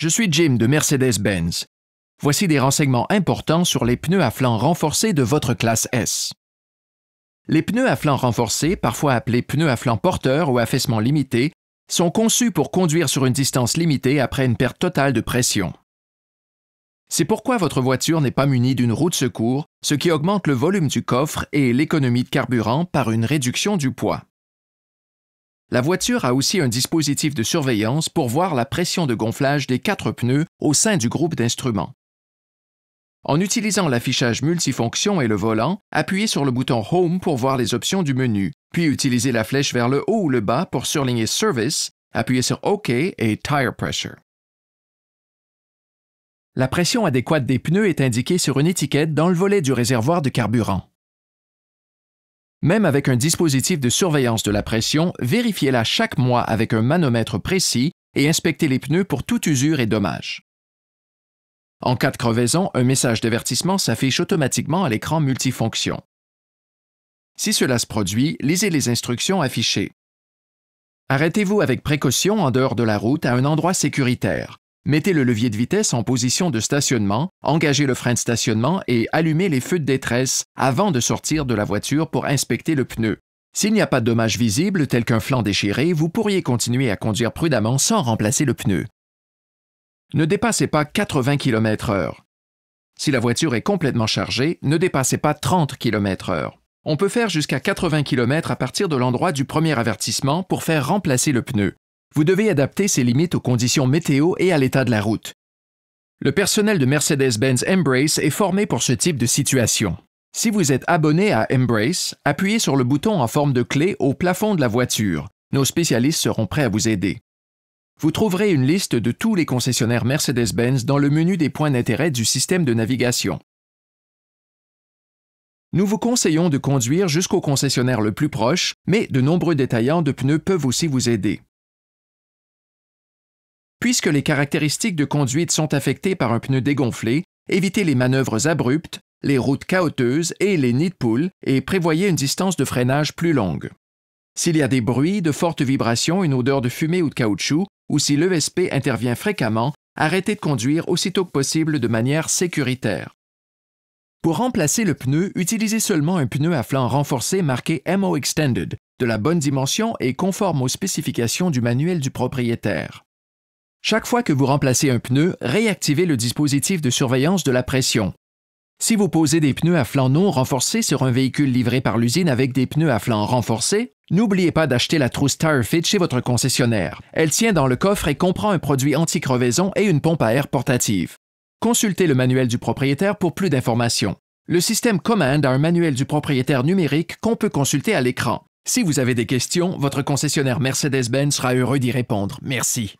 Je suis Jim de Mercedes-Benz. Voici des renseignements importants sur les pneus à flanc renforcés de votre classe S. Les pneus à flanc renforcés, parfois appelés pneus à flanc porteur ou affaissement limité, sont conçus pour conduire sur une distance limitée après une perte totale de pression. C'est pourquoi votre voiture n'est pas munie d'une roue de secours, ce qui augmente le volume du coffre et l'économie de carburant par une réduction du poids. La voiture a aussi un dispositif de surveillance pour voir la pression de gonflage des 4 pneus au sein du groupe d'instruments. En utilisant l'affichage multifonction et le volant, appuyez sur le bouton Home pour voir les options du menu, puis utilisez la flèche vers le haut ou le bas pour surligner Service, appuyez sur OK et Tire Pressure. La pression adéquate des pneus est indiquée sur une étiquette dans le volet du réservoir de carburant. Même avec un dispositif de surveillance de la pression, vérifiez-la chaque mois avec un manomètre précis et inspectez les pneus pour toute usure et dommage. En cas de crevaison, un message d'avertissement s'affiche automatiquement à l'écran multifonction. Si cela se produit, lisez les instructions affichées. Arrêtez-vous avec précaution en dehors de la route à un endroit sécuritaire. Mettez le levier de vitesse en position de stationnement, engagez le frein de stationnement et allumez les feux de détresse avant de sortir de la voiture pour inspecter le pneu. S'il n'y a pas de dommages visibles tels qu'un flanc déchiré, vous pourriez continuer à conduire prudemment sans remplacer le pneu. Ne dépassez pas 80 km/h. Si la voiture est complètement chargée, ne dépassez pas 30 km/h. On peut faire jusqu'à 80 km à partir de l'endroit du premier avertissement pour faire remplacer le pneu. Vous devez adapter ces limites aux conditions météo et à l'état de la route. Le personnel de Mercedes-Benz Embrace est formé pour ce type de situation. Si vous êtes abonné à Embrace, appuyez sur le bouton en forme de clé au plafond de la voiture. Nos spécialistes seront prêts à vous aider. Vous trouverez une liste de tous les concessionnaires Mercedes-Benz dans le menu des points d'intérêt du système de navigation. Nous vous conseillons de conduire jusqu'au concessionnaire le plus proche, mais de nombreux détaillants de pneus peuvent aussi vous aider. Puisque les caractéristiques de conduite sont affectées par un pneu dégonflé, évitez les manœuvres abruptes, les routes chaotiques et les nids de poules et prévoyez une distance de freinage plus longue. S'il y a des bruits, de fortes vibrations, une odeur de fumée ou de caoutchouc, ou si l'ESP intervient fréquemment, arrêtez de conduire aussitôt que possible de manière sécuritaire. Pour remplacer le pneu, utilisez seulement un pneu à flanc renforcé marqué MO Extended, de la bonne dimension et conforme aux spécifications du manuel du propriétaire. Chaque fois que vous remplacez un pneu, réactivez le dispositif de surveillance de la pression. Si vous posez des pneus à flanc non renforcés sur un véhicule livré par l'usine avec des pneus à flanc renforcés, n'oubliez pas d'acheter la trousse TireFit chez votre concessionnaire. Elle tient dans le coffre et comprend un produit anti-crevaison et une pompe à air portative. Consultez le manuel du propriétaire pour plus d'informations. Le système Command a un manuel du propriétaire numérique qu'on peut consulter à l'écran. Si vous avez des questions, votre concessionnaire Mercedes-Benz sera heureux d'y répondre. Merci.